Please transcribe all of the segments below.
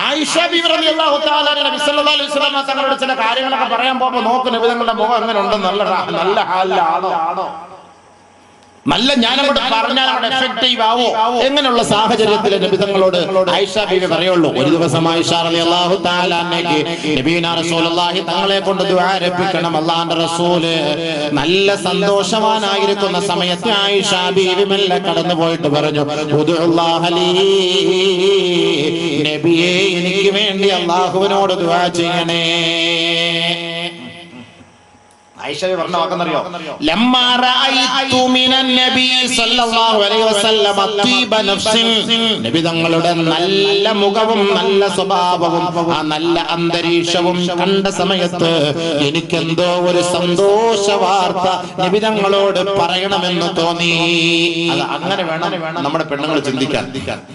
ആയിഷ ബീവി റളിയല്ലാഹു തആല നബി സല്ലല്ലാഹു അലൈഹി വസല്ലം തങ്ങളുടെ ചില കാര്യങ്ങളൊക്കെ പറയാൻ പോകുമ്പോൾ നോക്ക് നബി തങ്ങളുടെ മുഖം എങ്ങനെ ഉണ്ട്, നല്ല ഹാലിലാണോ, നല്ല ഞാനങ്ങോട്ട് പറഞ്ഞാൽ അവിടെ എഫക്റ്റീവ് ആവോ, എങ്ങനെയുള്ള സാഹചര്യത്തിൽ നബി തങ്ങളോട് ആയിഷ ബീവി പറയുള്ളൂ. ഒരു ദിവസം ആയിഷ റളിയല്ലാഹു തആല അൻഹയ്ക്ക് നബിയുനാ റസൂലുള്ളാഹി തങ്ങളെ കൊണ്ട് ദുആ അർപ്പിക്കണം. അല്ലാഹുവിന്റെ റസൂല് നല്ല സന്തോഷവാനായിരിക്കുന്ന സമയത്ത് ആയിഷ ബീവി മെല്ലെ കടന്നു പോയിട്ട് പറഞ്ഞു, ഉദുല്ലാഹ ലീ, നബിയേ എനിക്ക് വേണ്ടി അല്ലാഹുവിനോട് ദുആ ചെയ്യണേ. ആയിഷ പറഞ്ഞ വാക്കെന്നറിയോ? ലമ്മാ റഅയ്തു മിനൻ നബി സല്ലല്ലാഹു അലൈഹി വസല്ലം അത്തീബ നഫ്സിൻ, നബി തങ്ങളുടെ നല്ല മുഖവും നല്ല സ്വഭാവവും ആ നല്ല അന്തരീക്ഷവും കണ്ട സമയത്ത് എനിക്കെന്തോ ഒരു സന്തോഷ വാർത്ത നബി തങ്ങളോട് പറയണമെന്ന് തോന്നി. അത് അങ്ങനെ വേണം നമ്മുടെ പെണ്ണുങ്ങൾ ചിന്തിക്കാൻ.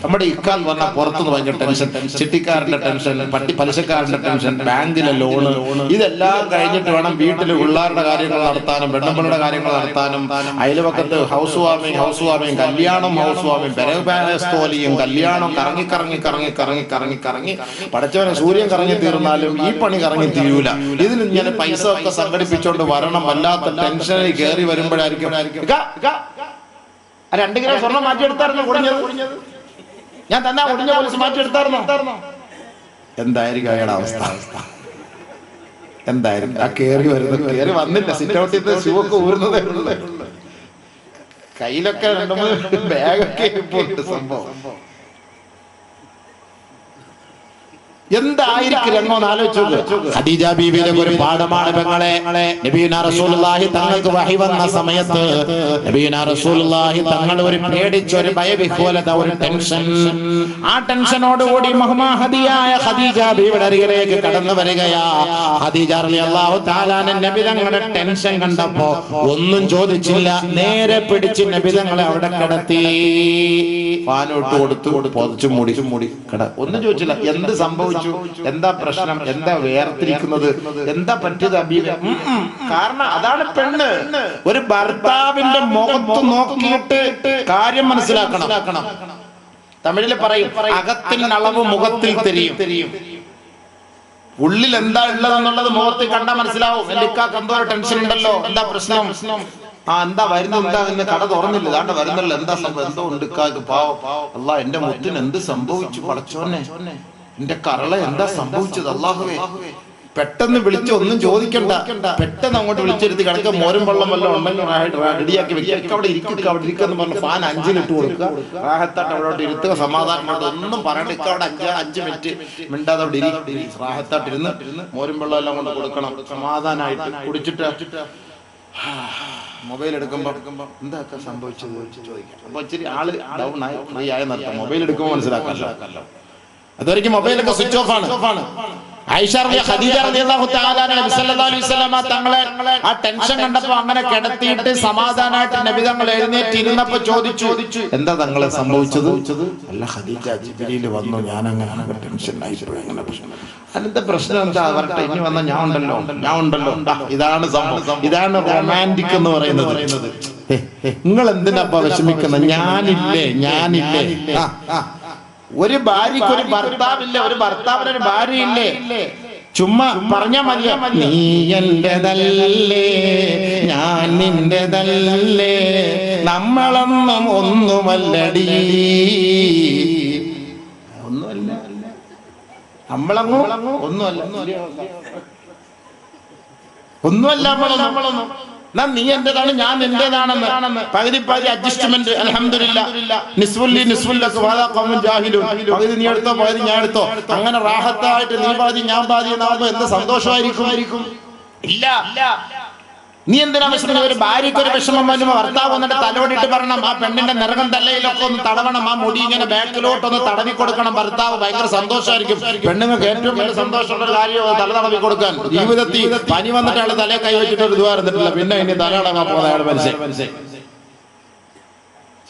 നമ്മുടെ ഇക്കാൽ പറഞ്ഞാൽ പുറത്തുനിന്ന് ഭയങ്കര ടെൻഷൻ, ചിട്ടിക്കാരന്റെ ടെൻഷൻ, പലിശക്കാരന്റെ ടെൻഷൻ, ബാങ്കിലെ ലോണ്, ഇതെല്ലാം കഴിഞ്ഞിട്ട് വേണം വീട്ടിൽ പിള്ളേരുടെ കാര്യങ്ങൾ നടത്താനും പെണ്ണുമ്പളുടെ കാര്യങ്ങൾ നടത്താനും അയൽവക്കത്ത് ഹൗസ് വാമിങ് കല്യാണം, ഹൗസ് വാമിങ്, പെരസ്തോലിയും കല്യാണം, കറങ്ങി പടച്ചവനെ സൂര്യൻ കറങ്ങി തീർന്നാലും ഈ പണി കറങ്ങി തീരൂല. ഇതിന് ഇങ്ങനെ പൈസ ഒക്കെ സംഘടിപ്പിച്ചോണ്ട് വരണം. വല്ലാത്ത ടെൻഷനിൽ കയറി വരുമ്പോഴായിരിക്കും 2 കിലോ സ്വർണം മാറ്റിയെടുത്തായിരുന്നു കുടിഞ്ഞത്, ഞാൻ തന്നെ ഒടിഞ്ഞ പോലീസ് മാറ്റിയെടുത്തായിരുന്നു. എന്തായിരിക്കും അയാളുടെ അവസ്ഥ? എന്തായിരുന്നു ആ കയറി വന്നില്ല, സിറ്റ് ഔട്ടിൽ ഷൂവൊക്കെ ഊരുന്നതേ ഉള്ളൂ, കയ്യിലൊക്കെ 2-3 ബാഗൊക്കെ ഇപ്പോട്ട് സംഭവം. എന്തായിരിക്കും രംഗം ആലോചിച്ചു. ഖദീജ ബീവിയുടെ ഒരു പാഠമാണ് പെങ്ങളെ. നബിയുനാ റസൂലുള്ളാഹി തങ്ങൾക്ക് വഹി വന്ന സമയത്ത് നബിയുനാ റസൂലുള്ളാഹി തങ്ങൾ ഒരു പേടിച്ചൊരു ഭയവിഹ്വലത, ഒരു ടെൻഷൻ, ആ ടെൻഷനോടുകൂടി മഹ്മഹദിയായ ഖദീജ ബീവിയുടെ അരികിലേക്ക് കടന്നു വരികയാ. ഖദീജ റളിയല്ലാഹു തആല നബി തങ്ങളുടെ ടെൻഷൻ കണ്ടപ്പോ ഒന്നും ചോദിച്ചില്ല, നേരെ പിടിച്ച് നബി തങ്ങളെ അവിടെ കിടത്തി, ഫാനോട്ട് കൊടുത്തു, പൊതച്ചു മൂടി കട. ഒന്നും ചോദിച്ചില്ല, എന്ത് സംഭവിച്ചു, എന്താ പ്രശ്നം, എന്താ വേർതിരിക്കുന്നത്, എന്താ പറ്റിയത് അബീബ? കാരണം അതാണ് പെണ്ണ്. ഒരു ഭർത്താവിന്റെ മുഖത്ത് നോക്കിയിട്ട് കാര്യം മനസ്സിലാക്കണം. തമിഴില് പറയും, അകത്തിൽ അളവ് മുഖത്തിൽ തെരിയും. ഉള്ളിൽ എന്താ ഉള്ളതെന്നുള്ളത് മുഖത്തിൽ കണ്ടാൽ മനസ്സിലാവും. എന്റെ ഇക്കാക്ക് എന്തോ ടെൻഷൻ ഉണ്ടല്ലോ, എന്താ പ്രശ്നം, എന്താ വരുന്നത്, എന്താ ഇന്ന് കട തുറന്നില്ല, ഇതാണ്ട് വരുന്നല്ലോ, എന്താ സംഭവം, എന്തോ ഉണ്ട് ഇക്കാക്ക്, പാവം അല്ലാ എന്റെ മുത്തിന് എന്ത് സംഭവിച്ചു, പടച്ചോനെ എന്റെ കരള എന്താ സംഭവിച്ചത് അല്ലാഹുവേ. പെട്ടെന്ന് വിളിച്ച് ഒന്നും ചോദിക്കണ്ട, പെട്ടെന്ന് അങ്ങോട്ട് വിളിച്ചിരുത്തി കിടക്കുക, മോരും വെള്ളം വല്ലതും ഉണ്ടെങ്കിൽ റെഡിയാക്കി വെക്കുക, അവിടെ ഇരിക്കുന്ന പറഞ്ഞ് ഫാൻ 5-ലിട്ട് കൊടുക്കുക, റാഹത്തായിട്ട് അവിടോട്ട് ഇരുത്തുക, സമാധാനമായിട്ട് ഒന്നും പറയണ്ട, അവിടെ 5 മിനിറ്റ് മിണ്ടാതെ അവിടെ റാഹത്തായിട്ട് ഇരുന്ന് മോരും വെള്ളം എല്ലാം കൊണ്ട് കൊടുക്കണം, സമാധാനമായിട്ട് കുടിച്ചിട്ട് മൊബൈൽ എടുക്കുമ്പോ എന്താ സംഭവിച്ചത് ചോദിക്കാം. അപ്പൊ ഇച്ചിരി ആള് ഡൗൺ ആയി, ഫ്രീ ആയ നടത്താം. മൊബൈൽ എടുക്കുമ്പോൾ മനസ്സിലാക്കാമല്ലോ, അതൊരിക്കും മൊബൈലൊക്കെ സ്വിച്ച് ഓഫ് ആണ്. ആയിഷ ഖദീജ റളിയല്ലാഹു തആല നബി സല്ലല്ലാഹു അലൈഹി വസല്ലം തങ്ങളെ ആ ടെൻഷൻ കണ്ടപ്പോൾ അങ്ങനെ കിടത്തിയിട്ട് സമാധാനമായിട്ട് നബി തങ്ങൾ എഴുന്നേറ്റ് ഇരുന്നപ്പോൾ ചോദിച്ചു, എന്താ തങ്ങളെ സംഭവിച്ചത്? അല്ല ഖദീജ, ജിബ്രീൽ വന്നു, ഞാൻ അങ്ങനെ ടെൻഷൻ ആയി പോയി, അങ്ങനെ പ്രശ്നം. അതിന്റെ പ്രശ്നം എന്താ? വരട്ടെ, ഇനി വന്ന ഞാൻ ഉണ്ടല്ലോ. ഇതാണ് സംഭവം, ഇതാണ് റൊമാൻറ്റിക് എന്ന് പറയുന്നത്. നിങ്ങൾ എന്തിനാ വിഷമിക്കുന്നത്? ഞാനില്ലേ. ഒരു ഭാര്യക്ക് ഒരു ഭർത്താവില്ലേ, ഒരു ഭർത്താവിനൊരു ഭാര്യയില്ലേ? ചുമ്മാ പറഞ്ഞാ മതിയോ, നീ എന്റേതല്ലേ ഞാൻ നിന്റേതല്ലേ, നമ്മളൊന്നും ഒന്നുമല്ലടി, നമ്മളൊന്നും ഒന്നുമല്ല, നമ്മളൊന്നും നീ എന്റേതാണ് ഞാൻ നിന്റേതാണെന്ന് പകുതി അഡ്ജസ്റ്റ്മെന്റ്. അൽഹംദുലില്ലാ, പകുതി നീ എടുത്തോ പകുതി ഞാൻ എടുത്തോ, അങ്ങനെ റാഹത്തായിട്ട് നീ പാതി ഞാൻ പാതി എന്നാകുമ്പോ എന്ത് സന്തോഷമായിരിക്കും. ഇല്ല, നീ എന്തിനാ വിഷമം? ഒരു ഭാര്യയ്ക്ക് ഒരു വിഷമം വരുമ്പോ ഭർത്താവ് വന്നിട്ട് തലോടിയിട്ട് പറയണം, ആ പെണ്ണിന്റെ നിറകം തലയിലൊക്കെ ഒന്ന് തടവണം, ആ മുടി ഇങ്ങനെ ബാക്കിലോട്ടൊന്ന് തടവി കൊടുക്കണം. ഭർത്താവ് ഭയങ്കര സന്തോഷമായിരിക്കും. പെണ്ണുങ്ങൾക്ക് ഏറ്റവും വലിയ സന്തോഷമുള്ള ഒരു കാര്യം തല തടവി കൊടുക്കാൻ. ജീവിതത്തിൽ പനി വന്നിട്ട് അയാൾ തലയെ കൈവച്ചിട്ട് ഒരു ഇതുവായിരുന്നിട്ടില്ല, പിന്നെ ഇനി തലടങ്ങാൻ പോകുന്ന അയാൾ മനസ്സിലായി.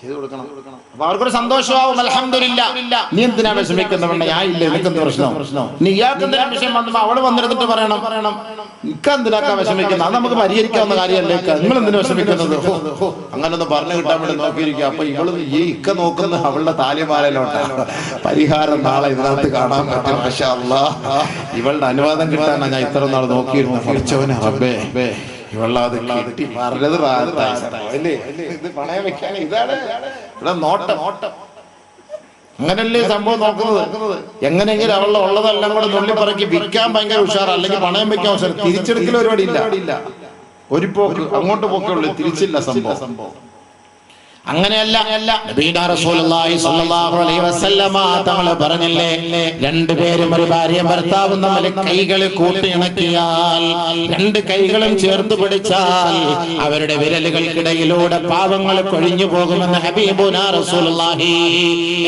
ചെയ്തു കൊടുക്കണം. അപ്പൊ അവർക്കൊരു സന്തോഷമാവും. അൽഹംദുലില്ലാ. നീ എന്തിനാ വിഷമിക്കുന്നവണ്ട? ഞാൻ ഇല്ല, എനിക്കെന്ത് പ്രശ്നം? നീ ഇയാൾക്ക് എന്തിനാ വിഷയം വന്നപ്പോ അവള് വന്നിരുന്നിട്ട് പറയണം ഇക്കെന്തിനാക്കാ വിഷമിക്കുന്നത്? അത് നമുക്ക് പരിഹരിക്കാവുന്ന കാര്യമല്ലേ. നിങ്ങൾ എന്തിനാ വിഷമിക്കുന്നത്? അങ്ങനൊന്ന് പറഞ്ഞു കിട്ടാൻ വേണ്ടി നോക്കിയിരിക്കുക. അപ്പൊ ഇവള് ഈ ഇക്ക നോക്കുന്ന അവളുടെ താലിമാലയിലോട്ടാ. പരിഹാരം നാളെ ഇതിനകത്ത് കാണാൻ പറ്റും. മാഷാ അല്ലാഹ്. ഇവളുടെ അനുവാദം കിട്ടാനാ ഞാൻ ഇത്ര നാൾ നോക്കിയിരുന്നു. പഠിച്ചവനെ റബ്ബേ, ഇവളത് കിട്ടി പറഞ്ഞത് അല്ലേ? ഇത് പണയം വെക്കാൻ ഇതാണ് ഇവിടെ നോട്ടം. അങ്ങനല്ലേ സംഭവം നോക്കുന്നത്. എങ്ങനെയെങ്കിലും അവളുടെ ഉള്ളതെല്ലാം കൂടെ നുള്ളിപ്പറക്കി വിൽക്കാൻ ഭയങ്കര ഉഷാർ, അല്ലെങ്കിൽ പണയം വെക്കാൻ ഉഷാർ. തിരിച്ചെടുക്കൽ പരിപാടി ഇല്ല. ഒരു പോക്ക് അങ്ങോട്ട് പോക്കേ ഉള്ളൂ, തിരിച്ചില്ല സംഭവം. അങ്ങനെയല്ല. നബിയുടെ റസൂലുള്ളാഹി സ്വല്ലല്ലാഹു അലൈഹി വസല്ലമ തങ്ങൾ പറഞ്ഞില്ലേ, രണ്ടുപേരും ഒരു ഭാര്യയും ഭർത്താവും തമ്മിൽ കൈകൾ കൂട്ടിയിണക്കിയാൽ, രണ്ട് കൈകളും ചേർത്ത് പിടിച്ചാൽ അവരുടെ വിരലുകൾക്കിടയിലൂടെ പാവങ്ങൾ കൊഴിഞ്ഞു പോകുമെന്ന് ഹബീബുനാ റസൂലുള്ളാഹി.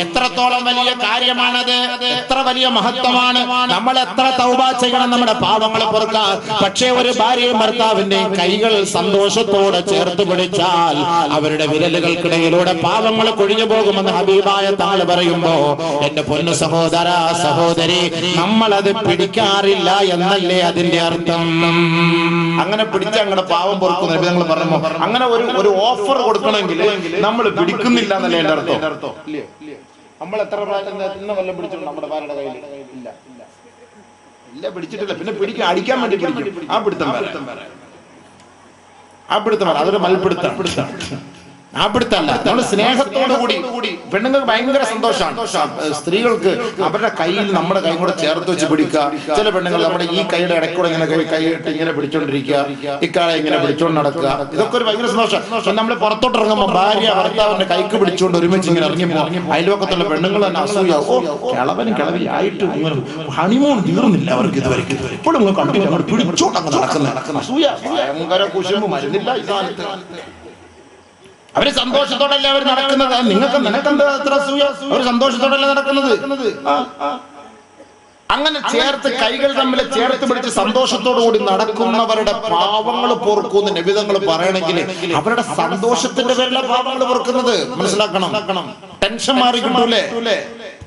എത്രത്തോളം വലിയ കാര്യമാണത്, എത്ര വലിയ മഹത്വമാണ്. നമ്മൾ എത്ര തൗബ ചെയ്യണം നമ്മുടെ പാവങ്ങൾ പൊറുക്കാൻ. പക്ഷേ ഒരു ഭാര്യയും ഭർത്താവിന്റെയും കൈകൾ സന്തോഷത്തോടെ ചേർത്ത് പിടിച്ചാൽ അവരുടെ വിരലുകൾക്ക് ിലൂടെ പാവങ്ങൾ കൊഴിഞ്ഞു പോകുമെന്ന് ഹബീബായ താൾ പറയുമ്പോ, എന്റെ പൊന്നു സഹോദര സഹോദരി, നമ്മളത് പിടിക്കാറില്ല എന്നല്ലേ അതിന്റെ അർത്ഥം? അങ്ങനെ പിടിച്ച അങ്ങനെ പാവം പൊറുക്കുന്ന ഞങ്ങൾ പറയുമ്പോ, അങ്ങനെ ഒരു ഓഫർ കൊടുക്കണമെങ്കിൽ നമ്മൾ പിടിക്കുന്നില്ല എന്നല്ലേ എന്റെ അർത്ഥം? നമ്മൾ എത്ര കൊല്ലം പിടിച്ചിട്ടുണ്ട് നമ്മുടെ ഭാര്യയുടെ കയ്യിൽ? ഇല്ല, പിടിച്ചിട്ടില്ല. പിന്നെ പിടിക്കാൻ, അടിക്കാൻ വേണ്ടി പിടിക്കും. ആ പിടുത്തം അതൊരു മൽപിടുത്തം. ആ പിടുത്തല്ല, നമ്മൾ സ്നേഹത്തോടു കൂടി. പെണ്ണുങ്ങൾക്ക് ഭയങ്കര സന്തോഷമാണ്. സ്ത്രീകൾക്ക് അവരുടെ കയ്യിൽ നമ്മുടെ കൈ കൂടെ ചേർത്ത് വെച്ച് പിടിക്കുക. ചില പെണ്ണുങ്ങൾ നമ്മുടെ ഈ കൈയുടെ ഇടയ്ക്കൂടെ ഇങ്ങനെ കൈയിട്ട് ഇങ്ങനെ പിടിച്ചോണ്ടിരിക്കുക, ഇക്കാളെ ഇങ്ങനെ പിടിച്ചോണ്ട് നടക്കുക. ഇതൊക്കെ ഒരു ഭയങ്കര സന്തോഷം. നമ്മൾ പുറത്തോട്ട് ഇറങ്ങുമ്പോൾ ഭാര്യ ഭർത്താവിന്റെ കൈക്ക് പിടിച്ചുകൊണ്ട് ഒരുമിച്ച് ഇങ്ങനെ ഇറങ്ങിപ്പോ അയൽവക്കത്തുള്ള പെണ്ണുങ്ങൾ തന്നെ അസൂയ. കിളവനും കിളവിയായിട്ട് ഹണിമൂൺ തീർന്നില്ല അവർക്ക് ഇതുവരെ. ഇപ്പോഴും കണ്ടില്ല, പിടിച്ചോണ്ട് അങ്ങ് നടക്കുന്ന അസൂയ. ഭയങ്കര കുശുമ്പ് മരുന്നില്ല ഈ കാലത്ത്. അവര് സന്തോഷത്തോടല്ലേ അവർ നടക്കുന്നത്. നിനക്കെന്താ അത്ര അസൂയ? അവർ സന്തോഷത്തോടല്ലേ നടക്കുന്നത്. അങ്ങനെ ചേർത്ത് കൈകൾ തമ്മിൽ ചേർത്ത് പിടിച്ച് സന്തോഷത്തോടു കൂടി നടക്കുന്നവരുടെ പാവങ്ങൾ പൊറുക്കുന്നു നബി തങ്ങൾ പറയണമെങ്കിൽ അവരുടെ സന്തോഷത്തിന്റെ പേരിലെ പാവങ്ങൾ പൊറുക്കുന്നത് മനസ്സിലാക്കണം. ടെൻഷൻ മാറി കിട്ടൂലേ?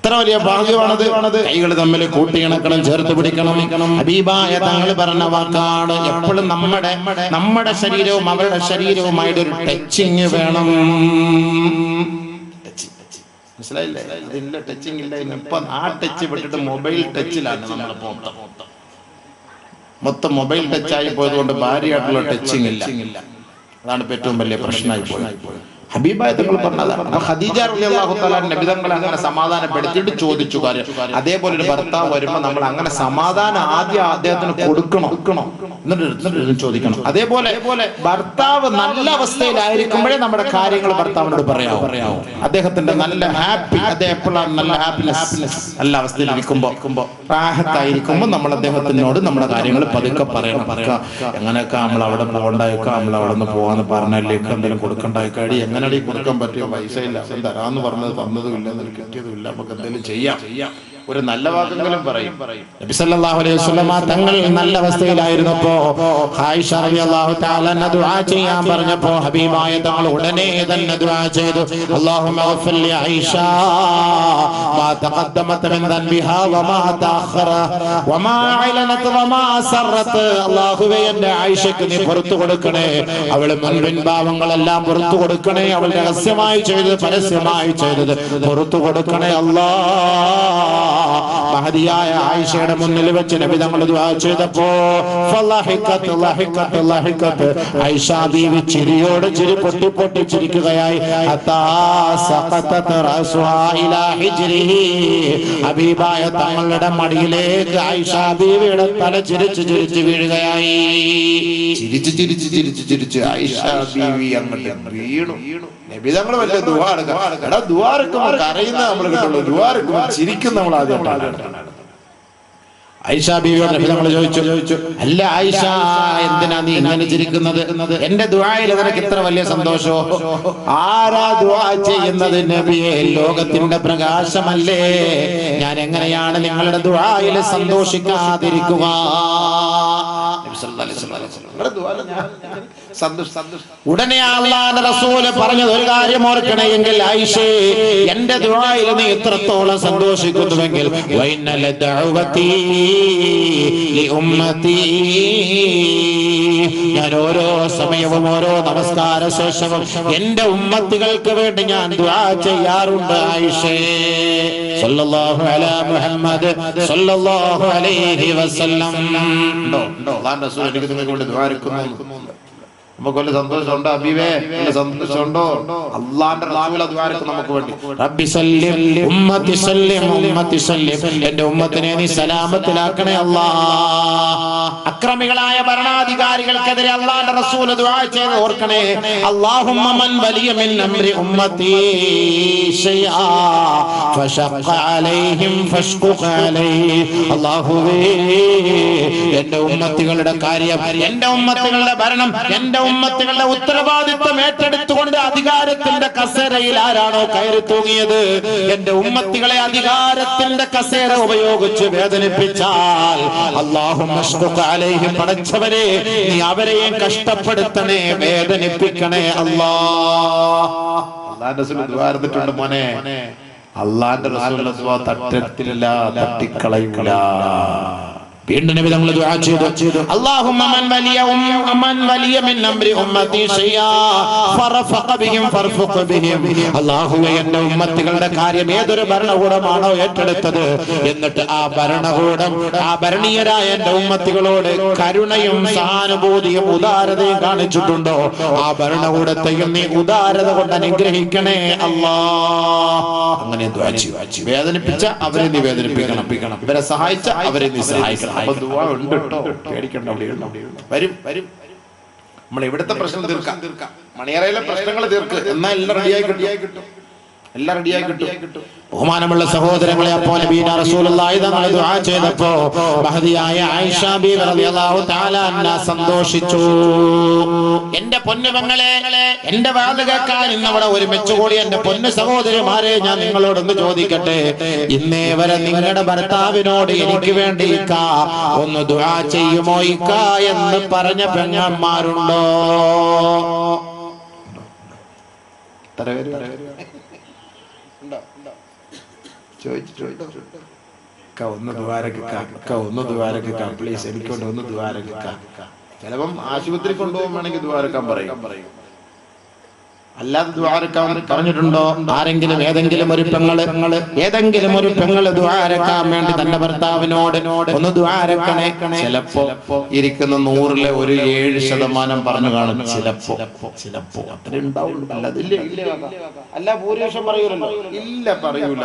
എത്ര വലിയ ഭാഗ്യമാണത്. കൈകൾ തമ്മിൽ കൂട്ടിയിണക്കണം, ചേർത്ത് പിടിക്കണം. ഹബീബായ തങ്ങൾ പറഞ്ഞ വാക്കാണ്, എപ്പോഴും നമ്മുടെ ശരീരവും അവരുടെ ശരീരവുമായിട്ട് ഒരു ടച്ചിങ് വേണം. മനസ്സിലായില്ലേ? അതില്ല, ടച്ചിങ് ഇല്ല. ഇപ്പൊ ആ ടച്ച് വിട്ടിട്ട് മൊബൈൽ ടച്ചിലാണ് നമ്മളെ മൊത്തം മൊബൈൽ ടച്ചായി പോയതുകൊണ്ട് ഭാര്യയായിട്ടുള്ള ടച്ചിങ് ഇല്ല. അതാണ് ഏറ്റവും വലിയ പ്രശ്നമായി പോയത്. ഹബീബായ തങ്ങൾ പറഞ്ഞതാണ്. അപ്പൊ ഖദീജ റളിയല്ലാഹു തആല നബി തങ്ങളെ അങ്ങനെ സമാധാനപ്പെടുത്തിയിട്ട് ചോദിച്ചു കാര്യം. അതേപോലെ ഒരു ഭർത്താവ് വരുമ്പോൾ നമ്മൾ അങ്ങനെ സമാധാനം ആദ്യം അദ്ദേഹത്തിന് കൊടുക്കണം, എന്നിട്ട് ചോദിക്കണം. അതേപോലെ ഭർത്താവ് നല്ല അവസ്ഥയിലായിരിക്കുമ്പോഴേ നമ്മുടെ കാര്യങ്ങൾ ഭർത്താവിനോട് പറയാവൂ. അദ്ദേഹത്തിന്റെ നല്ല ഹാപ്പി, അദ്ദേഹം എപ്പോഴാണ് നല്ല ഹാപ്പിനെസ്, നല്ല അവസ്ഥയിലിരിക്കുമ്പോ റാഹത്തായിരിക്കുമ്പോൾ നമ്മൾ അദ്ദേഹത്തിനോട് നമ്മുടെ കാര്യങ്ങൾ പതുക്കെ പറയണം. എങ്ങനെയൊക്കെ നമ്മൾ അവിടെ പോകണ്ടായിക്കോ, നമ്മൾ അവിടെ നിന്ന് പോകാന്ന് പറഞ്ഞാലേ എന്തെങ്കിലും കൊടുക്കണ്ടായിക്കാടി, എങ്ങനെ കൊടുക്കാൻ പറ്റിയോ? പൈസ ഇല്ല, തരാന്ന് പറഞ്ഞത് തന്നതും ഇല്ല, കിട്ടിയതും ഇല്ല, നമുക്ക് എന്തെങ്കിലും ചെയ്യാം. ഒരു നല്ല വാക്കെങ്കിലും പറയും. നബി സല്ലല്ലാഹു അലൈഹി വസല്ലമ തങ്ങൾ നല്ല അവസ്ഥയിലായിരുന്നപ്പോ ആയിഷ റളിയല്ലാഹു തആല ദുആ ചെയ്യാൻ പറഞ്ഞപ്പോ ഹബീബായ തങ്ങൾ ഉടനെ തന്നെ ദുആ ചെയ്തു, അല്ലാഹുമ്മ ഗഫിർ ലി ആയിഷ മാ തഖദ്ദമത മിൻ ദൻബിഹാ വമാ തഅഖറ വമാ അലനത വമാ സറത. അല്ലാഹുവേ, എന്റെ ആയിഷയ്ക്ക് നീ പുറത്തു കൊടുക്കണേ, അവളുടെ മുൻപിൻ പാവങ്ങളെല്ലാം പുറത്തു കൊടുക്കണേ, അവൾ രഹസ്യമായി ചെയ്തത് പരസ്യമായി ചെയ്തത് പുറത്തു കൊടുക്കണേ അല്ലാഹ്. മഹദിയായ ആയിഷയുടെ മുന്നിൽ വെച്ച് നബി തങ്ങൾ ദുആ ചെയ്തപ്പോ ആയിഷ ബീവി ചിരിയോട് ചിരി പൊട്ടി ചിരിക്കുകയായി. ഹബീബായ തങ്ങളുടെ മടിയിലേക്ക് ആയിഷ ബീവിയുടെ തല ചിരിച്ച് വീഴുകയായി. ചിരിച്ച് ആയിഷ ബീവി അങ്ങോട്ട് വീണു. നബി തങ്ങൾ വലിയ ദുആ ദുആർക്കുമ്പോൾ കരയുന്ന നമ്മൾ കിട്ടുള്ളൂ, ദുആർക്കുമ്പോൾ ചിരിക്കുന്ന നമ്മൾ ആദ്യം. ആയിഷ ബീവിയോട് നബി തങ്ങൾ ചോദിച്ചു, അല്ല ആയിഷ, എന്തിനാ നീ ഇങ്ങനെ ചിരിക്കുന്നത്? എന്റെ ദുആയിൽ നിനക്ക് ഇത്ര വലിയ സന്തോഷോ? ആരാ ദുആ ചെയ്യുന്നത് നബിയെ? ലോകത്തിന്റെ പ്രകാശമല്ലേ, ഞാൻ എങ്ങനെയാണ് നിങ്ങളുടെ ദുആയിൽ സന്തോഷിക്കാതിരിക്കുക? നബി ഉടനെ അല്ലാഹുവിന്റെ റസൂൽ പറഞ്ഞത് ഒരു കാര്യം ഓർക്കണമെങ്കിൽ ആയിഷേ, എന്റെ ദുആയിൽ നീ എത്രത്തോളം സന്തോഷിക്കുന്നുവെങ്കിൽ വൈനല ദഅവതി ലി ഉമ്മതി, ഞാൻ ഓരോ സമയവും ഓരോ നമസ്കാര ശേഷവും എന്റെ ഉമ്മത്തികൾക്ക് വേണ്ടി ഞാൻ ദുആ ചെയ്യാറുണ്ട് ആയിഷേ. സല്ലല്ലാഹു അലാ മുഹമ്മദ് സല്ലല്ലാഹു അലൈഹി വസല്ലം. അല്ലാഹുവിന്റെ റസൂൽ എനിക്ക് നിങ്ങൾക്ക് വേണ്ടി ദുആ എടുക്കുന്നു. നമുക്ക് വല്ല സന്തോഷമുണ്ടോ ഹബീബേ? സന്തോഷമുണ്ടോ? അല്ലാഹുവിന്റെ റസൂൽ ദുആ എടുക്കും നമുക്ക് വേണ്ടി. റബ്ബി സല്ലിം ഉമ്മത്തി സല്ലിം ഉമ്മത്തി സല്ലിം, എന്റെ ഉമ്മത്തിനെ നീ സലാമത്തിലാക്കണേ അല്ലാഹ്. അക്രമികളായ ഭരണാധികാരികൾക്കെതിരെ അല്ലാഹുവിന്റെ റസൂൽ ദുആ ചെയ്ത് ഓർക്കണേ, അല്ലാഹുമ്മ മൻ വലിയ മിൻ അംരി ഉമ്മത്തി ശൈആ ഫശഖ അലൈഹിം ഫശ്ഖുഖ അലൈഹി. അല്ലാഹുവേ, എന്റെ ഉമ്മത്തികളുടെ കാര്യം, എന്റെ ഉമ്മത്തികളുടെ ഭരണം, എന്റെ ഉമ്മത്തികളുടെ ഉത്തരവാദിത്വം ഏറ്റെടുത്തുകൊണ്ട് അധികാരത്തിന്റെ കസേരയിൽ ആരാണോ കയറി തൂങ്ങിയത്, എന്റെ ഉമ്മത്തികളെ അധികാരത്തിന്റെ കസേര ഉപയോഗിച്ച് വേദനിപ്പിച്ചാൽ അല്ലാഹുമ്മ ശ്ഖുഖ അലൈഹിം, പടച്ചവനെ നീ അവരെയും കഷ്ടപ്പെടുത്തണേ, വേദനിപ്പിക്കണേ അല്ലാഹ്. അല്ലാഹുവിന്റെ റസൂൽ ദുആ ചെയ്തിട്ടുണ്ട് മോനെ. അല്ലാഹുവിന്റെ റസൂലിന്റെ ദുആ തട്ടത്തിലില്ല, തട്ടിക്കളയില്ല. വീണ്ടും നബി തങ്ങൾ ദുആ ചെയ്തു, അല്ലാഹുമ്മ മൻ വലിയ മിൻ അംരി ഉമ്മത്തി ശൈആ ഫറഫഖ ബിഹിം ഫർഫഖ ബിഹിം. അല്ലാഹുവേ, എന്റെ ഉമ്മത്തികളുടെ കാര്യം ഏതൊരു ഭരണകൂടമാണോ ഏറ്റെടുത്തത്, എന്നിട്ട് ആ ഭരണകൂടം ആ ഭരണീയരായ എന്റെ ഉമ്മത്തികളോട് കരുണയും സഹാനുഭൂതിയും ഉദാരതയും കാണിച്ചിട്ടുണ്ടോ, ആ ഭരണകൂടത്തെയും നീ ഉദാരത കൊണ്ട് അനുഗ്രഹിക്കണേ അല്ലാഹ്. അങ്ങനെ ദുആ ചെയ്തു. വേദനിപ്പിച്ച അവരെ നീ വേദനിപ്പിക്കണം, ഇവരെ സഹായിച്ച അവരെ നീ സഹായിക്കണം. അപ്പൊ ദുആ ഉണ്ട് കേട്ടോ, പേടിക്കണ്ട. വരും. നമ്മൾ ഇവിടുത്തെ പ്രശ്നം തീർക്കാം, മണിയറയിലെ പ്രശ്നങ്ങൾ തീർക്ക്, എന്നാൽ എല്ലാം റെഡിയായി കിട്ടും. ബഹുമാനമുള്ള സഹോദരങ്ങളെ, അപ്പോൾ നബിന റസൂലുള്ളാഹി തങ്ങൾ ദുആ ചെയ്തപ്പോ മഹദിയായ ആയിഷ ബീവി റളിയല്ലാഹു തആല അൻഹ സന്തോഷിച്ചു. എന്റെ പൊന്നുമങ്ങളെ, എന്റെ വാത് കേൾക്കാൻ ഇന്നവിടെ ഒരുമിച്ച് കൂടി എന്റെ പൊന്നു സഹോദരിമാരെ, ഞാൻ നിങ്ങളോടൊന്ന് ചോദിക്കട്ടെ, ഇന്നേ വരെ നിങ്ങളുടെ ഭർത്താവിനോട് എനിക്ക് വേണ്ടി ഇക്കാ ഒന്ന് ദുആ ചെയ്യുമോ ഇക്കാ എന്ന് പറഞ്ഞ പെങ്ങന്മാരുണ്ടോ? ഒന്ന് ദ്വാരക്കാ പ്ലീസ്, എനിക്കൊണ്ട് ഒന്ന് ദ്വാരക്കാ. ചിലപ്പം ആശുപത്രി കൊണ്ടുപോകുമ്പോഴെങ്കിൽ ദ്വാരക്കാൻ പറയും, അല്ലാതെ ദ്വാരക്കാൻ പറഞ്ഞിട്ടുണ്ടോ? ആരെങ്കിലും ഏതെങ്കിലും ഒരു പെങ്ങള് ദ്വാരക്കാൻ വേണ്ടി തന്റെ ഭർത്താവിനോട് ഒന്ന് ദ്വാരക്കണേ. ചിലപ്പോ ഇരിക്കുന്ന 100-ലെ ഒരു 7% പറഞ്ഞു കാണും. ചിലപ്പോ അത്ര ഉണ്ടാവും. അല്ല ഭൂരിപക്ഷം പറയൂലല്ലോ, ഇല്ല പറയൂല.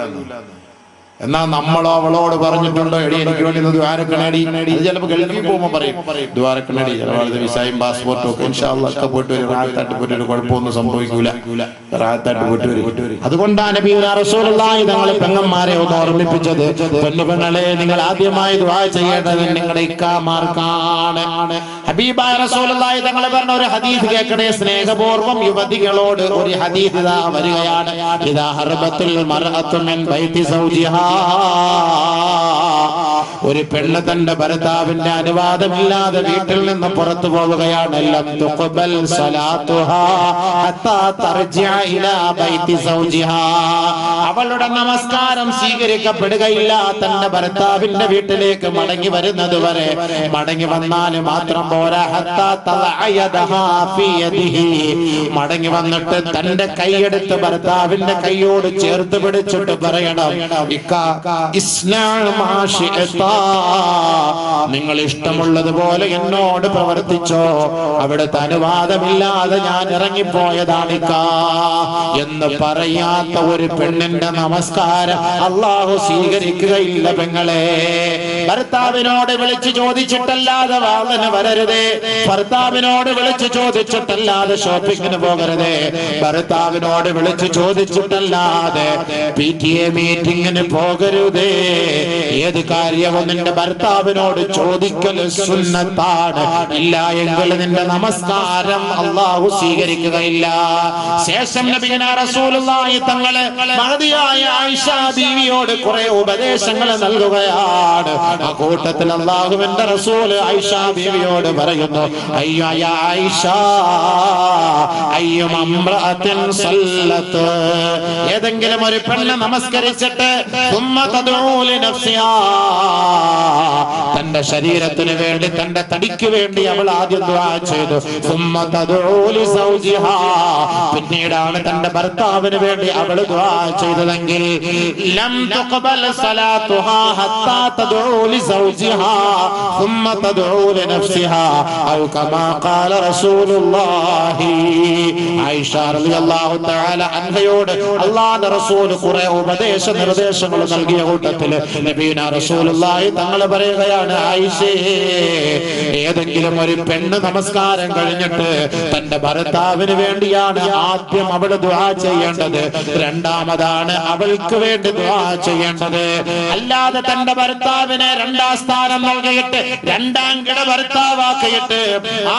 എന്നാ നമ്മളോ അവളോട് പറഞ്ഞിട്ടുണ്ടോ, എടി എനിക്ക് വേണ്ടി ദ്വാരക്കണേടി? ചിലപ്പോൾ ഗൾഫിൽ പോകുമ്പോ പറയും ദ്വാരക്കണേടി. വിസയും പാസ്പോർട്ടും ഒക്കെ ഇൻഷാ അല്ലാഹ് ഒക്കെ പോയിട്ട് വരും. റാഹത്തായിട്ട് പോയിട്ട് ഒരു കുഴപ്പമൊന്നും സംഭവിക്കൂല, റാഹത്തായിട്ട് പോയിട്ട് വരും. അതുകൊണ്ടാണ് നബിയുനാ റസൂലുള്ളാഹി തങ്ങൾ പെങ്ങന്മാരെ ഒന്ന് ഓർമ്മിപ്പിച്ചത്, പെണ്ണുങ്ങളെ, നിങ്ങൾ ആദ്യമായി ദുആ ചെയ്യേണ്ടത് നിങ്ങളുടെ ഇക്കാമാർക്കാണ്. ഹബീബായ റസൂലുള്ളാഹി തങ്ങൾ പറഞ്ഞ ഒരു ഹദീസ് കേൾക്കണേ സ്നേഹപൂർവ്വം. യുവതികളോട് ഒരു ഹദീസ് ഇതാ വരികയാണ്. ഇദാ ഹർബത്തുൽ മർഅതു മിൻ ബൈതി സൗജിഹാ, ഒരു പെണ്ണ് തന്റെ ഭർത്താവിന്റെ അനുവാദമില്ലാതെ വീട്ടിൽ നിന്ന് പുറത്തു പോവുകയാണ്. ലം തുഖ്ബൽ സലാത്തുഹാ ഹത്താ തർജിഅ ഇലാ ബൈതി സൗജിഹാ, അവളുടെ നമസ്കാരം സ്വീകരിക്കപ്പെടുകയില്ല തന്റെ ഭർത്താവിന്റെ വീട്ടിലേക്ക് മടങ്ങി വരുന്നത് വരെ. മടങ്ങി വന്നാൽ മാത്രം പോരാ, ഹത്താ തലഅയദഹാ ഫീ യദിഹി, മടങ്ങി വന്നിട്ട് തന്റെ കൈയെടുത്ത് ഭർത്താവിന്റെ കൈയോട് ചേർത്ത് പിടിച്ചിട്ട് പറയണം, നിങ്ങൾ ഇഷ്ടമുള്ളതുപോലെ എന്നോട് പ്രവർത്തിച്ചോ, അവിടുത്തെ അനുവാദമില്ലാതെ ഞാൻ ഇറങ്ങിപ്പോയതാണിക്ക എന്ന് പറയാത്ത ഒരു പെണ്ണിന്റെ നമസ്കാരം അല്ലാഹു സ്വീകരിക്കുകയില്ല. പെങ്ങളെ, ഭർത്താവിനോട് വിളിച്ചു ചോദിച്ചിട്ടല്ലാതെ വാളന് വരരുതേ, ഭർത്താവിനോട് വിളിച്ചു ചോദിച്ചിട്ടല്ലാതെ ഷോപ്പിങ്ങിന് പോകരുതേ, ഭർത്താവിനോട് വിളിച്ചു ചോദിച്ചിട്ടല്ലാതെ PTA മീറ്റിംഗിന് പോകരുതേ. ഏത് കാര്യവും നിന്റെ ഭർത്താവിനോട് ചോദിക്കൽ സുന്നത്താണ്. ഇല്ല എങ്കിൽ നിന്റെ നമസ്കാരം അല്ലാഹു സ്വീകരിക്കുകയില്ല. ശേഷം നബിയുനാ റസൂലുള്ളാഹി തങ്ങളെ മഹദിയായ ആയിഷ ബീവിയോട് കുറെ ഉപദേശങ്ങൾ നൽകുകയാണ്. ആ കൂട്ടത്തിൽ അല്ലാഹുവിന്റെ റസൂൽ ആയിഷ ബീവിയോട് പറയുന്നു, അയ്യോ യാ ആയിഷ, അയ്യുമ ഇംറഅത്തിൻ സല്ലത്ത്, ഏതെങ്കിലും ഒരു പെണ്ണ് നമസ്കരിച്ചിട്ട് സുമ്മ തദ്ഉ ലിനഫ്സിഹാ, തന്റെ ശരീരത്തിന് വേണ്ടി തന്റെ തടിക്ക് വേണ്ടി അവൾ ആദ്യം ദുആ ചെയ്തു. സുമ്മ തദ്ഉ ലിസൗജിഹാ, പിന്നീടാണ് തന്റെ ഭർത്താവിന് വേണ്ടി അവൾ ദുആ ചെയ്തതെങ്കിൽ ലം തുഖബൽ സലാത്തുഹാ ഹത്താ തദ്ഉ ലിസൗജിഹാ സുമ്മ തദ്ഉ ലിനഫ്സിഹാ ഔ കമാ ഖാല റസൂലുള്ളാഹി. ആയിഷ റളിയല്ലാഹു തആല അൻഹയോട് അല്ലാഹുവിന്റെ റസൂൽ കുറെ ഉപദേശ നിർദ്ദേശങ്ങൾ നൽകിയ കൂട്ടത്തിൽ നബിയുനാ റസൂലുള്ളാഹി തങ്ങൾ പറയുകയാണ്, ആയിഷേ, ഏതെങ്കിലും ഒരു പെണ്ണ് നമസ്കാരം കഴിഞ്ഞിട്ട് തന്റെ ഭർത്താവിന് വേണ്ടിയാണ് ആദ്യം അവൾ ദുആ ചെയ്യേണ്ടത്, രണ്ടാമതാണ് അവൾക്ക് വേണ്ടി ദുആ ചെയ്യേണ്ടത്. അല്ലാതെ തന്റെ ഭർത്താവിനെ രണ്ടാം സ്ഥാനം നൽകിയിട്ട് രണ്ടാം കിട ഭർത്താവാക്കിയിട്ട്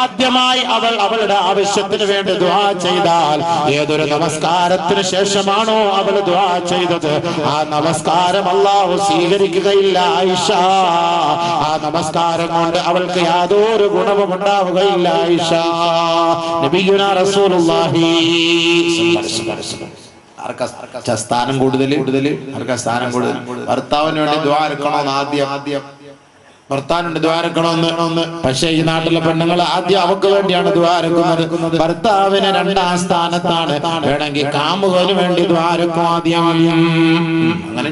ആദ്യമായി അവൾ അവളുടെ ആവശ്യത്തിന് വേണ്ടി ദുആ ചെയ്താൽ, ഏതൊരു നമസ്കാരത്തിന് ശേഷമാണോ അവൾ ദുആ ചെയ്തത്, ആ നമസ്കാരം അല്ലാഹു സ്വീകരിക്കുകയില്ല ആയിഷ. ആ നമസ്കാരം കൊണ്ട് അവൾക്ക് യാതൊരു ഗുണവും ഉണ്ടാവുകയില്ല ആയിഷ. നബിയുനാ റസൂലുള്ളാഹി സ്ഥാനം കൂടുതൽ ഭർത്താവിന് വേണ്ടി ദുആ എടുക്കണമെന്ന് ആദ്യം ഭർത്താവിന്റെ ദുആ എടുക്കണമെന്ന്. പക്ഷേ ഈ നാട്ടിലെ പെണ്ണുങ്ങൾ ആദ്യം അവർക്ക് വേണ്ടിയാണ് ദുആ എടുക്കുന്നത്, ഭർത്താവിന് രണ്ടാം സ്ഥാനത്താണ്. വേണമെങ്കിൽ കാമുകന് വേണ്ടി ദുആ എടുക്കും ആദ്യം. അങ്ങനെ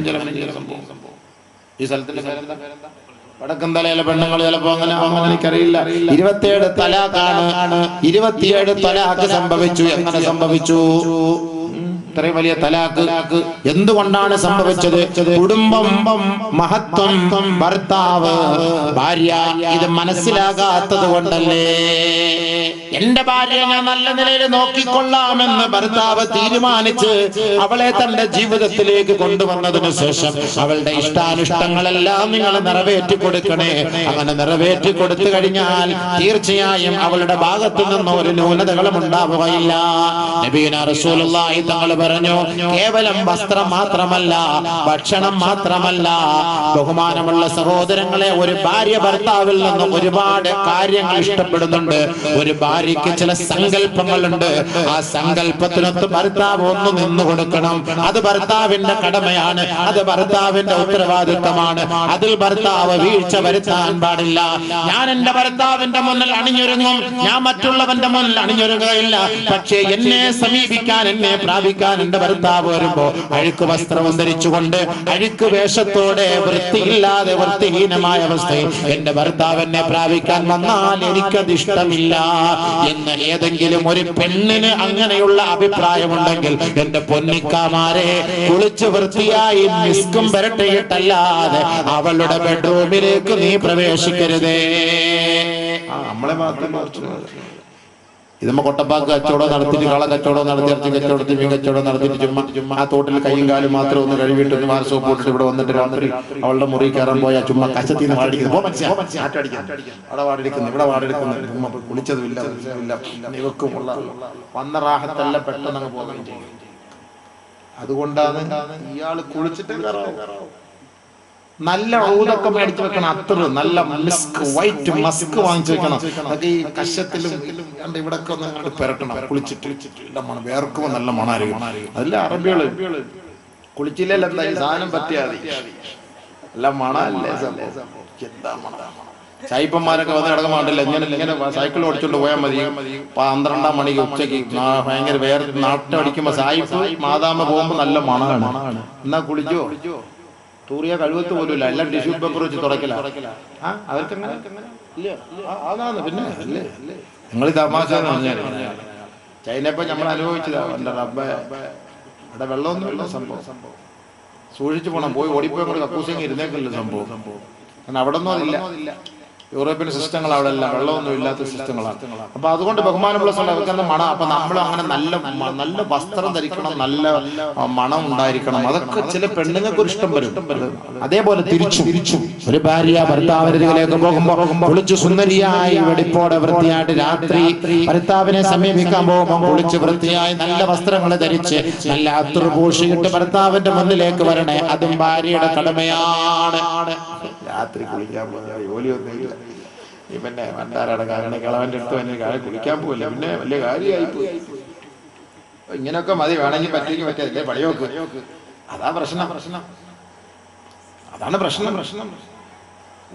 ഈ സ്ഥലത്തിന്റെ വടക്കൻ തലയിലെ പെണ്ണുങ്ങൾ ചിലപ്പോ അങ്ങനെ എനിക്കറിയില്ല. 27 തലാഖാണ്, 27 തലാഖ് സംഭവിച്ചു. എങ്ങനെ സംഭവിച്ചു? ഇത്രയും വലിയ തലാഖ് എന്തുകൊണ്ടാണ് സംഭവിച്ചത്? കുടുംബം, മഹത്വം, ഭർത്താവ്, ഭാര്യ ഇത് മനസ്സിലാകാത്തത് കൊണ്ടല്ലേ. എന്റെ ഭാര്യയെ ഞാൻ നല്ല നിലയിൽ നോക്കിക്കൊള്ളാമെന്ന് ഭർത്താവ് തീരുമാനിച്ച് അവളെ തന്റെ ജീവിതത്തിലേക്ക് കൊണ്ടുവന്നതിനു ശേഷം അവളുടെ ഇഷ്ടാനിഷ്ടങ്ങളെല്ലാം നിങ്ങൾ നിറവേറ്റി കൊടുക്കണേ. അങ്ങനെ നിറവേറ്റി കൊടുത്തു കഴിഞ്ഞാൽ തീർച്ചയായും അവളുടെ ഭാഗത്തു നിന്ന് ഒരു ന്യൂനതകളും ഉണ്ടാവുകയില്ല. നബിയുനാ റസൂലുള്ളാഹി തങ്ങൾ പറഞ്ഞു, കേവലം വസ്ത്രം മാത്രമല്ല, ഭക്ഷണം മാത്രമല്ല, ബഹുമാനമുള്ള സഹോദരങ്ങളെ, ഒരു ഭാര്യ ഭർത്താവിൽ നിന്ന് ഒരുപാട് കാര്യങ്ങൾ ഇഷ്ടപ്പെടുന്നുണ്ട്. ഒരു ഭാര്യയ്ക്ക് ചില സങ്കല്പങ്ങളുണ്ട്. ആ സങ്കല്പത്തിനൊത്ത് ഭർത്താവ് ഒന്ന് നിന്നു കൊടുക്കണം. അത് ഭർത്താവിന്റെ കടമയാണ്, അത് ഭർത്താവിന്റെ ഉത്തരവാദിത്തമാണ്. അതിൽ ഭർത്താവ് വീഴ്ച വരുത്താൻ പാടില്ല. ഞാൻ എന്റെ ഭർത്താവിന്റെ മുന്നിൽ അണിഞ്ഞൊരുങ്ങും, ഞാൻ മറ്റുള്ളവന്റെ മുന്നിൽ അണിഞ്ഞൊരുങ്ങുകയില്ല. പക്ഷേ എന്നെ സമീപിക്കാൻ, എന്നെ പ്രാപിക്കാൻ എന്റെ ഭർത്താവ് വരുമ്പോ അഴുക്ക് വസ്ത്രം ധരിച്ചുകൊണ്ട്, അഴുക്ക് വേഷത്തോടെ, വൃത്തിയില്ലാതെ, വൃത്തിഹീനമായ അവസ്ഥയിൽ എന്റെ ഭർത്താവ് എന്നെ പ്രാപിക്കാൻ വന്നാൽ എനിക്കത് ഇഷ്ടമില്ല എന്ന് ഏതെങ്കിലും ഒരു പെണ്ണിന് അങ്ങനെയുള്ള അഭിപ്രായമുണ്ടെങ്കിൽ, എന്റെ പൊന്നിക്കാമാരെ, കുളിച്ച് വൃത്തിയായി മിസ്കും പുരട്ടിയിട്ടല്ലാതെ അവളുടെ ബെഡ്റൂമിലേക്ക് നീ പ്രവേശിക്കരുതേ. നമ്മളെ മാത്രം ഇത് നമ്മ കൊട്ടപ്പാക്ക് കച്ചവടം നടത്തിയിട്ട്, കള കച്ചവടം നടത്തി, ഇറച്ചി കച്ചവടത്തിൽ മീൻ കച്ചവടം നടത്തിയിട്ട് ചുമ്മാ ആ തോട്ടിൽ കൈയും കാലും മാത്രം ഒന്ന് കഴുകിയിട്ട് ഒന്ന് മാറി സോപ്പ് ഇട്ടിട്ട് ഇവിടെ വന്നിട്ട് രാത്രി അവളുടെ മുറി കയറാൻ പോയാൽ ചുമ്മാ കശത്തിന്ന് വാടിക്കുന്നു, അവിടെ വാടെടുക്കുന്നു, ഇവിടെ വാടെടുക്കുന്നു, ചുമ്മാ കുളിച്ചതുമില്ല, ഇവക്കുമുള്ള വന്ന റാഹത്തെല്ലാം പെട്ടെന്ന് അങ്ങ് പോകാൻ ചെയ്യും. അതുകൊണ്ടാണ് ഇയാൾ കുളിച്ചിട്ട് നല്ല ഊതൊക്കെ മേടിച്ചു വെക്കണം. അത്ര നല്ല മിസ്ക്, വൈറ്റ് മസ്ക് വാങ്ങിച്ചു വെക്കണം. അതൊക്കെ ഈ കശത്തിലും ഇവിടെ ഒന്ന് പെരട്ടണം. കുളിച്ചിട്ട് മണം വേർക്കുമ്പോ നല്ല മണായിരിക്കും. അതല്ല അറബികള് കുളിച്ചില്ലല്ലോ എന്താ ഈ സാധനം പറ്റിയാതി നല്ല മണല്ലേ. എന്താ മണ? സായിപ്പന്മാരൊക്കെ വന്ന് കിടക്കുമ്പോണ്ടല്ലോ ഇങ്ങനെ സൈക്കിൾ ഓടിച്ചോണ്ട് പോയാൽ മതി. 12 മണിക്ക് ഉച്ചക്ക് ഭയങ്കര വേറെ നാട്ടടിക്കുമ്പോ സായിപ്പ് മാതാമ പോകുമ്പോ നല്ല മണമാണ്. എന്നാ കുളിച്ചോ? തൂറിയ കഴിവത്ത് പോലും ഇല്ല, എല്ലാം ടിഷ്യൂ പേപ്പർ വെച്ച് തുടക്കില്ല. അവർക്ക് അതാണ്. പിന്നെ നിങ്ങൾ തമാശ ചൈനപ്പോ നമ്മൾ അനുഭവിച്ചതാ. എന്റെ റബ്ബേ, അവിടെ വെള്ളമൊന്നുമില്ല. സംഭവം സൂക്ഷിച്ചു പോണം. പോയി ഓടിപ്പോയി അങ്ങോട്ട് കക്കൂസിങ് ഇരുന്നേക്കല്ലോ സംഭവം. കാരണം അവിടെ ഒന്നും അതില്ല. യൂറോപ്യൻ സിസ്റ്റങ്ങൾ അവിടെ എല്ലാം വെള്ളമൊന്നും ഇല്ലാത്ത സിസ്റ്റങ്ങളാണ്. അപ്പൊ അതുകൊണ്ട് ബഹുമാനമുള്ള സ്ഥലം മണം. അപ്പൊ നമ്മൾ അങ്ങനെ നല്ല വസ്ത്രം ധരിക്കണം, നല്ല മണം ഉണ്ടായിരിക്കണം. അതൊക്കെ ചില പെണ്ണുങ്ങൾക്ക് ഒരു ഇഷ്ടം വരും. അതേപോലെ തിരിച്ചു ഒരു ഭാര്യ ഭർത്താവിനരികിലേക്ക് പോകുമ്പോൾ കുളിച്ചു സുന്ദരിയായി വെടിപ്പോടെ വൃത്തിയായിട്ട് രാത്രി ഭർത്താവിനെ സമീപിക്കാൻ പോകുമ്പോൾ കുളിച്ച് വൃത്തിയായി നല്ല വസ്ത്രങ്ങൾ ധരിച്ച് നല്ല അത്ര പൂശിയിട്ട് ഭർത്താവിന്റെ മുന്നിലേക്ക് വരണേ. അതും ഭാര്യയുടെ കടമയാണ്. രാത്രി കുളിക്കാൻ പോയ ജോലിയൊന്നുമില്ല. ഈ പിന്നെ വണ്ടാരയുടെ കാരണം കിളവന്റെ അടുത്ത് തന്നെ കുളിക്കാൻ പോകില്ല. പിന്നെ വലിയ കാര്യമായി പോയി. ഇങ്ങനെയൊക്കെ മതി, വേണമെങ്കിൽ പറ്റിയെങ്കിൽ പറ്റിയല്ലേ പണിയോക്ക്. അതാണ് പ്രശ്നം.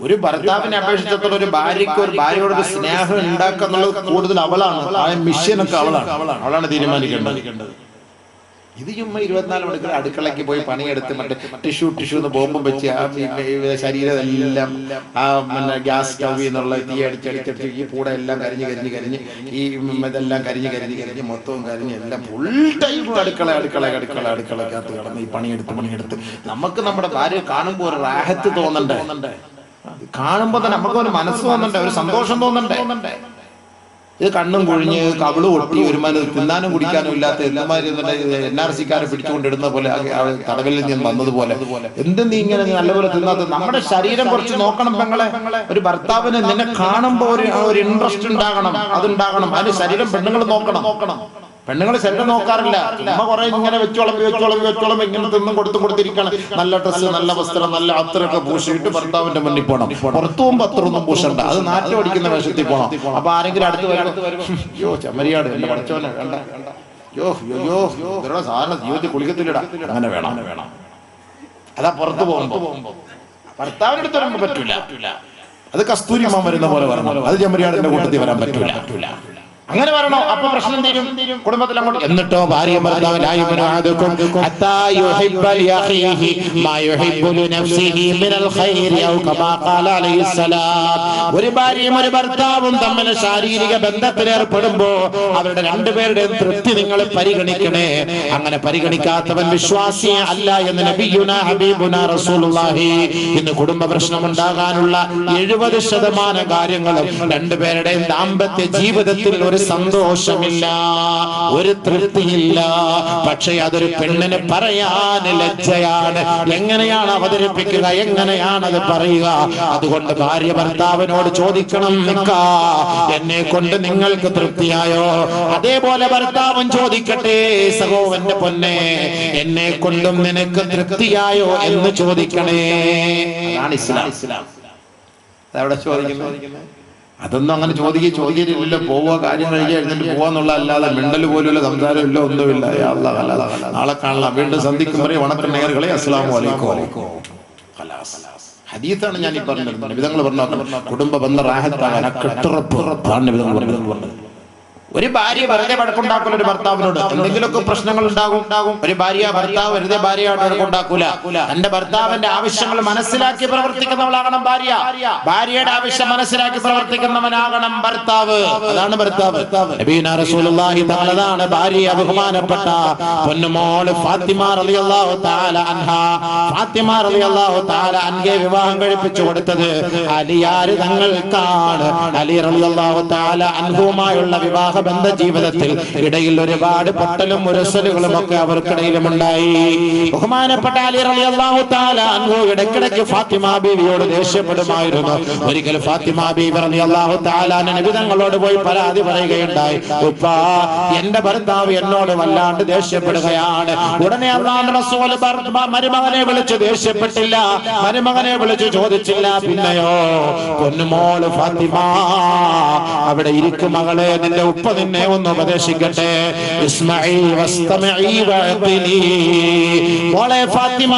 ഒരു ഭർത്താവിനെ അപേക്ഷിച്ചിടത്തോളം ഒരു ഭാര്യയോട് ഒരു സ്നേഹം ഉണ്ടാക്കുക എന്നുള്ളത് കൂടുതൽ അവളാണ്. ആ മിഷനൊക്കെ അവളാണ് തീരുമാനിക്കേണ്ടത്. ഇത് ചുമ്മാ 24 മണിക്കൂർ അടുക്കളയ്ക്ക് പോയി പണിയെടുത്ത് മറ്റേ ടിഷ്യൂ എന്ന് ബോംബും വെച്ച് ശരീരം എല്ലാം പിന്നെ ഗ്യാസ് സ്റ്റൗവിൽ നിന്നുള്ള തീ അടിച്ചടിച്ചടിച്ച് ഈ കൂടെ എല്ലാം കരിഞ്ഞ് ഈ ഇതെല്ലാം കരിഞ്ഞ് മൊത്തവും കരിഞ്ഞ് എല്ലാം ഫുൾ ടൈം അടുക്കളക്കകത്ത് കിടന്ന് ഈ പണിയെടുത്ത് നമുക്ക് നമ്മുടെ ഭാര്യ കാണുമ്പോൾ ഒരു റാഹത്ത് തോന്നണ്ടേ? കാണുമ്പോ തന്നെ നമുക്കൊരു മനസ്സ് തോന്നണ്ടേ, ഒരു സന്തോഷം തോന്നണ്ടേ? ഇത് കണ്ണും കുഴിഞ്ഞ് കവിള് ഒട്ടി ഒരുമാതിരി തിന്നാനും കുടിക്കാനും ഇല്ലാത്ത എല്ലാമാതിരി NRC-ക്കാരെ പിടിച്ചുകൊണ്ടിടുന്ന പോലെ തടവിൽ നിന്ന് വന്നതുപോലെ എന്ത് നീ ഇങ്ങനെ നല്ലപോലെ തിന്നാത്ത? നമ്മുടെ ശരീരം കുറച്ച് നോക്കണം പെങ്ങളെ. ഒരു ഭർത്താവിന് നിന്നെ കാണുമ്പോ ഒരു ഇൻട്രസ്റ്റ് ഉണ്ടാകണം, അതുണ്ടാകണം. അതിന് ശരീരം പെണ്ണുങ്ങൾ നോക്കണം. പെണ്ണുങ്ങൾ ശരീരം നോക്കാറില്ല. നമ്മ കുറെ ഇങ്ങനെ വെച്ചോളം ഇങ്ങനെ തിന്നും കൊടുത്തിരിക്കണം. നല്ല ഡ്രസ്സ്, നല്ല വസ്ത്രം, നല്ല അത്രയൊക്കെ പൂശിയിട്ട് ഭർത്താവിന്റെ മുന്നിൽ പോകണം. പുറത്തും പത്രമൊന്നും പൂശണ്ട, അത് നാറ്റം അടിക്കുന്ന വേഷത്തിൽ പോകണം. അപ്പൊ ആരെങ്കിലും അടുത്ത് വരും, ചെമ്മരിയാട് എന്റെ പഠിച്ചവനെ വേണ്ട, ഇവരുടെ സാധാരണ ജീവിതത്തിൽ കുളിക്കത്തില്ലടാ, അങ്ങനെ വേണം. അതാ പുറത്ത് പോകുമ്പോ ഭർത്താവിന്റെ അടുത്ത് വരുമ്പോ പറ്റൂല. അത് കസ്തൂരിമാൻ വരുന്ന പോലെ വരണം. അത് ചെമ്മരിയാടിന്റെ കൂട്ടത്തിൽ വരാൻ പറ്റൂല. അങ്ങനെ വരണോ? അപ്പൊ പ്രശ്നം തീരും കുടുംബത്തിൽ അങ്ങോട്ട്. എന്നിട്ടോ ഭാര്യ ഒരു ഭാര്യയും ഒരു ഭർത്താവും തമ്മിൽ ശാരീരിക ബന്ധത്തിലേർപ്പെടുമ്പോ അവരുടെ രണ്ടുപേരുടെയും തൃപ്തി നിങ്ങൾ പരിഗണിക്കണേ. അങ്ങനെ പരിഗണിക്കാത്തവൻ വിശ്വാസിയെ അല്ല എന്ന് നബിയുനാ ഹബീബുനാ റസൂലുള്ളാഹി. ഇന്ന് കുടുംബ പ്രശ്നം ഉണ്ടാകാനുള്ള 70% കാര്യങ്ങളും രണ്ടുപേരുടെയും ദാമ്പത്യ ജീവിതത്തിൽ ഒരു സന്തോഷമില്ല, ഒരു തൃപ്തിയില്ല. പക്ഷേ അതൊരു പെണ്ണിന് പറയാൻ ലജ്ജയാണ്. എങ്ങനെയാണ് അവതരിപ്പിക്കുക, എങ്ങനെയാണ് അത് പറയുക? അതുകൊണ്ട് ഭാര്യ ഭർത്താവിനോട് ചോദിക്കണം, എന്നെ കൊണ്ട് നിങ്ങൾക്ക് തൃപ്തിയായോ? അതേപോലെ ഭർത്താവും ചോദിക്കട്ടെ, സഹോദരന്റെ പൊന്നെ, എന്നെ കൊണ്ടും നിനക്ക് തൃപ്തിയായോ എന്ന് ചോദിക്കണേ. അതാണ് ഇസ്ലാം. അതവിടെ ചോദിക്കുന്നത്. അതൊന്നും അങ്ങനെ ചോദിക്കില്ലല്ലോ. പോവുക, കാര്യം കഴിക്കുക, എഴുന്നേറ്റ് പോവാന്നുള്ള അല്ലാതെ മിണ്ടൽ പോലുമില്ല, സംസാരമില്ല, ഒന്നുമില്ല. നാളെ കാണാം, വീണ്ടും സന്ധിക്കും വരെ വണക്കം നേയറുകളെ. അസ്സലാമു അലൈക്കും. ഹദീസാണ് ഞാൻ ഈ പറഞ്ഞിരുന്നത്. നബിതങ്ങൾ പറഞ്ഞു കുടുംബ ബന്ധ റാഹത്താകാൻ കെട്ടുറപ്പ് നബിതങ്ങൾ പറഞ്ഞത്. ഒരു ഭാര്യ വെറുതെ വഴക്കുണ്ടാക്കൂല ഒരു ഭർത്താവിനോട്. എന്തെങ്കിലുമൊക്കെ പ്രശ്നങ്ങൾ ഉണ്ടാകും. ഒരു ഭർത്താവ് വെറുതെ ഭാര്യയായിട്ട് വഴക്കുണ്ടാക്കൂല. തന്റെ ഭർത്താവിന്റെ ആവശ്യങ്ങൾ മനസ്സിലാക്കി പ്രവർത്തിക്കുന്നവളാകണം ഭാര്യ. ഭാര്യയുടെ ആവശ്യം മനസ്സിലാക്കി പ്രവർത്തിക്കുന്നവനാകണം ഭർത്താവ്. അതാണ് ഭർത്താവ്. നബീന റസൂലുള്ളാഹി തആലയാണ് ഭാര്യയെ ബഹുമാനപ്പെട്ട പൊന്നുമോള് ഫാത്തിമ റളിയല്ലാഹു തആല അൻഹാ. ഫാത്തിമ റളിയല്ലാഹു തആല അൻഹയെ വിവാഹം കഴിപ്പിച്ചു കൊടുത്തത് അലിയാർ തങ്ങൾക്കാണ്. അലി റളിയല്ലാഹു തആല അൻഹുമായുള്ള വിവാഹ ബന്ധ ജീവിതത്തിൽ ഇടയിൽ ഒരുപാട് പൊട്ടലും ഉരസലുകളും ഒക്കെ അവർക്കിടയിലും ഉണ്ടായി. ബഹുമാനപ്പെട്ട അലി റളിയല്ലാഹു തആല അൻഹു ഇടയ്ക്കിടയ്ക്ക് ഫാത്തിമ ബീവിയോട് ദേഷ്യപ്പെടുമായിരുന്നു. ഒരിക്കൽ ഫാത്തിമ ബീവി റളിയല്ലാഹു തആല നബി തങ്ങളോട് പോയി പരാതി പറയുകയുണ്ടായി. ഉപ്പാ, എന്റെ ഭർത്താവ് എന്നോട് വല്ലാണ്ട് ദേഷ്യപ്പെടുകയാണ്. ഉടനെ അല്ലാഹുവിന്റെ റസൂൽ മരുമകനെ വിളിച്ച് ദേഷ്യപ്പെട്ടില്ല, മരുമകനെ വിളിച്ച് ചോദിച്ചില്ല. പിന്നെയോ പൊന്നുമോള് ഫാത്തിമ, അവിടെ ഇരിക്കും മകളെ, നിന്റെ ഉപ്പ നിന്നെ ഒന്ന് ഉപദേശിക്കട്ടെ. മോളെ ഫാത്തിമ,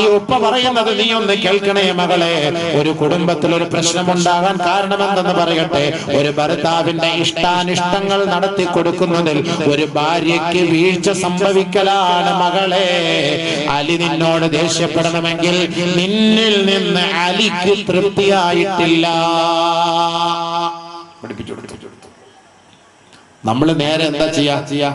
ഈ ഉപ്പ പറയുന്നത് നീ ഒന്ന് കേൾക്കണേ മകളെ. ഒരു കുടുംബത്തിൽ ഒരു പ്രശ്നമുണ്ടാകാൻ കാരണമെന്തെന്ന് പറയട്ടെ. ഒരു ഭർത്താവിന്റെ ഇഷ്ടാനിഷ്ടങ്ങൾ നടത്തി കൊടുക്കുന്നതിൽ ഒരു ഭാര്യയ്ക്ക് വീഴ്ച സംഭവിക്കലാണ് മകളെ. അലി നിന്നോട് ദേഷ്യപ്പെടണമെങ്കിൽ നിന്നിൽ നിന്ന് അലിക്ക് തൃപ്തിയായിട്ടില്ല. നമ്മൾ നേരെ എന്താ ചെയ്യാ?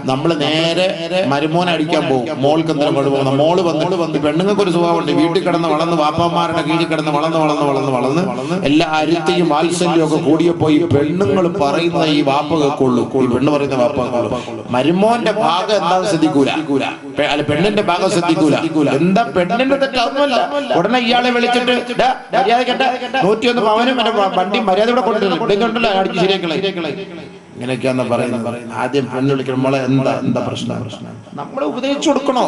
നമ്മൾ നേരെ മരുമോനെ അടിക്കാൻ പോകും. മോൾക്ക് എന്തെങ്കിലും കൊണ്ടുപോകുന്ന മോള് വന്ന് പെണ്ണുങ്ങൾക്ക് ഒരു സ്വഭാവമുണ്ട്. വീട്ടിൽ കിടന്ന് വളർന്ന് വാപ്പന്മാരുടെ കീഴിൽ കിടന്ന് വളർന്ന് എല്ലാ അരുത്തിയും വാത്സല്യം ഒക്കെ കൂടിയപ്പോ ഈ പെണ്ണുങ്ങൾ പറയുന്ന ഈ വാപ്പ കേൾക്കുള്ളൂ. പെണ്ണ് പറയുന്ന വാപ്പ കേൾക്കുള്ളൂ. മരുമോന്റെ ഭാഗം എന്താണെന്ന് ശ്രദ്ധിക്കൂല. അല്ല, പെണ്ണിന്റെ ഭാഗം ശ്രദ്ധിക്കൂല. എന്താ പെണ്ണിന്റെ തെറ്റൊന്നുമല്ല. ഉടനെ ഇയാളെ വിളിച്ചിട്ട് 101 പവനും വണ്ടി മര്യാദ ഇവിടെ കൊണ്ടുണ്ടല്ലോ അടിച്ച് ശരിയാക്കളെ ഇങ്ങനെയൊക്കെയാന്ന് പറയുന്നത്. ആദ്യം പെണ്ണ് വിളിക്കണം, നമ്മളെ എന്താ പ്രശ്നം? നമ്മൾ ഉപദേശിച്ചു കൊടുക്കണോ?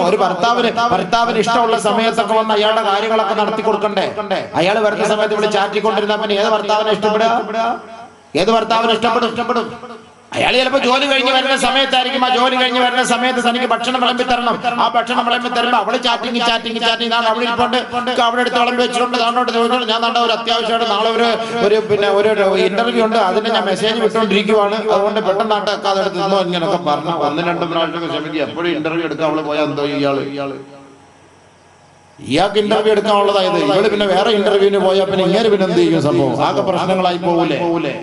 ഒരു ഭർത്താവിന് ഇഷ്ടമുള്ള സമയത്തൊക്കെ വന്ന് അയാളുടെ കാര്യങ്ങളൊക്കെ നടത്തി കൊടുക്കണ്ടേ? അയാൾ വരുന്ന സമയത്ത് ഇവിടെ ചാറ്റിക്കൊണ്ടിരുന്ന പിന്നെ ഏത് ഭർത്താവിനെ ഇഷ്ടപ്പെടും? അയാൾ ചിലപ്പോൾ ജോലി കഴിഞ്ഞ് വരുന്ന സമയത്തായിരിക്കും. ആ ജോലി കഴിഞ്ഞ് വരുന്ന സമയത്ത് തനിക്ക് ഭക്ഷണം വിളമ്പി തരണം. ആ ഭക്ഷണം വിളമ്പി തരുമ്പോൾ അവള് ചാറ്റിങ് ഇതാണ് അവിടെ ഇരിപ്പുണ്ട്, അവിടെ എടുത്ത് വിളമ്പി വെച്ചിട്ടുണ്ട്. ഞാൻ കണ്ട ഒരു അത്യാവശ്യമായിട്ട് നാളെ ഒരു ഇന്റർവ്യൂ ഉണ്ട്, അതിന് ഞാൻ മെസ്സേജ് വിട്ടുകൊണ്ടിരിക്കുവാണ്, അതുകൊണ്ട് പെട്ടെന്ന് അതെടുത്ത് നിന്നോ ഇങ്ങനെയൊക്കെ പറഞ്ഞു. 1-2 പ്രാവശ്യമൊക്കെ ശ്രമിക്കുക. എപ്പോഴും ഇന്റർവ്യൂ എടുക്കാൻ അവള് പോയാൽ എന്തോ ഇയാൾക്ക് ഇന്റർവ്യൂ എടുക്കാനുള്ളതായത്. ഇവള് പിന്നെ വേറെ ഇന്റർവ്യൂവിന് പോയാൽ പിന്നെ ഇങ്ങനെ പിന്നെ എന്ത് ചെയ്യും? സംഭവം ആകെ പ്രശ്നങ്ങളായി പോകൂലേ?